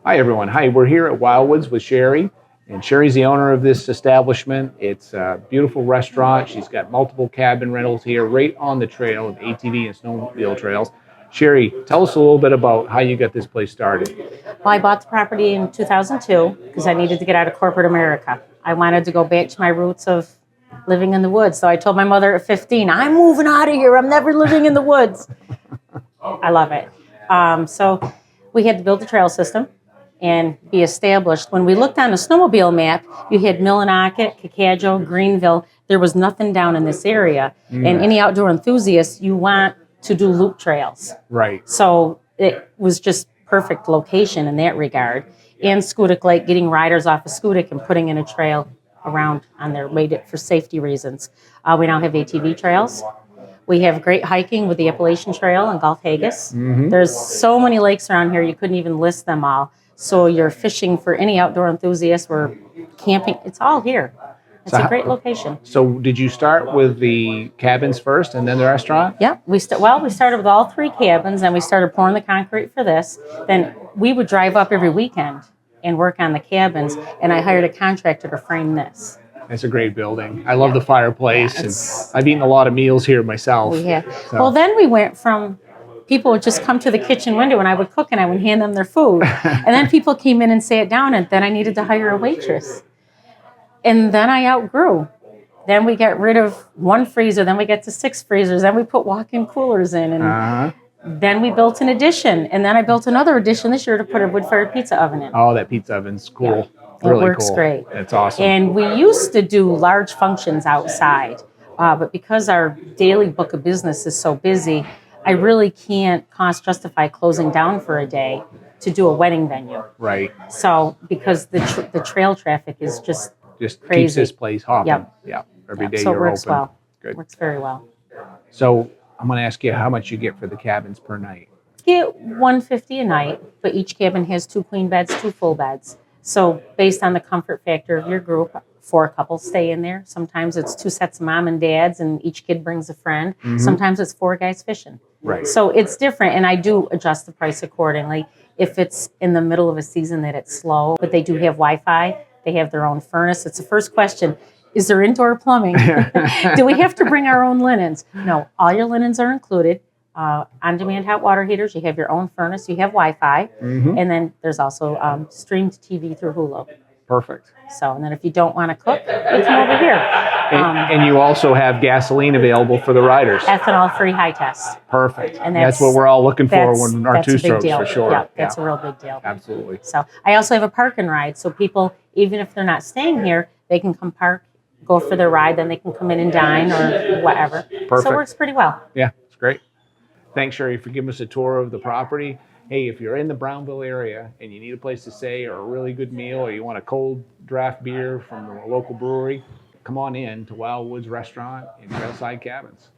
Hi, everyone. Hi, we're here at Wildwoods with Sherry, and Sherry's the owner of this establishment. It's a beautiful restaurant. She's got multiple cabin rentals here right on the trail of ATV and snowmobile trails. Sherry, tell us a little bit about how you got this place started. Well, I bought the property in 2002 because I needed to get out of corporate America. I wanted to go back to my roots of living in the woods. So I told my mother at 15, I'm moving out of here. I'm never living in the woods. I love it. So we had to build the trail system and be established. When we looked on the snowmobile map, you had Millinocket, Cacadjo, Greenville. There was nothing down in this area. And any outdoor enthusiast, you want to do loop trails. Right. So it was just perfect location in that regard. And Schoodic Lake, getting riders off of Schoodic and putting in a trail around on there, made it for safety reasons. We now have ATV trails. We have great hiking with the Appalachian Trail and Gulf Haggis. There's so many lakes around here, you couldn't even list them all. So you're fishing for any outdoor enthusiast or camping, it's all here. It's a great location. So did you start with the cabins first and then the restaurant? Yeah, we started with all 3 cabins, and we started pouring the concrete for this. Then we would drive up every weekend and work on the cabins, and I hired a contractor to frame this. It's a great building. I love the fireplace, and I've eaten a lot of meals here myself. Yeah. So. Well, then we went from people would just come to the kitchen window and I would cook and I would hand them their food. And then people came in and sat down, and then I needed to hire a waitress. And then I outgrew. Then we got rid of 1 freezer, then we got to 6 freezers, then we put walk-in coolers in, and then we built an addition, and then I built another addition this year to put a wood-fired pizza oven in. Oh, that pizza oven's cool. Yeah. Really it works cool. Great. It's awesome. And we used to do large functions outside, but because our daily book of business is so busy, I really can't cost justify closing down for a day to do a wedding venue. Right. So because the trail traffic is just crazy. Keeps this place hopping. Yep. Yeah. Every day so you're it works open. Well. Good. Works very well. So I'm going to ask you how much you get for the cabins per night. Get $150 a night, but each cabin has 2 queen beds, 2 full beds. So based on the comfort factor of your group, 4 couples stay in there. Sometimes it's 2 sets of mom and dads, and each kid brings a friend. Sometimes it's 4 guys fishing. Right. So it's different, and I do adjust the price accordingly. If it's in the middle of a season that it's slow, but they do have Wi-Fi, they have their own furnace. It's the first question. Is there indoor plumbing? Do we have to bring our own linens? No, all your linens are included. On-demand hot water heaters, you have your own furnace, you have Wi-Fi, and then there's also streamed TV through Hulu. Perfect. So, and then if you don't want to cook, you come over here. And you also have gasoline available for the riders. Ethanol-free high test. Perfect. And that's what we're all looking for when our 2-strokes for sure. Yeah, that's a real big deal. Absolutely. So I also have a park and ride, so people, even if they're not staying here, they can come park, go for their ride, then they can come in and dine or whatever. Perfect. So it works pretty well. Yeah, it's great. Thanks, Sherry, for giving us a tour of the property. Hey, if you're in the Brownville area and you need a place to stay or a really good meal, or you want a cold draft beer from the local brewery, come on in to Wildwoods Restaurant and Trailside Cabins.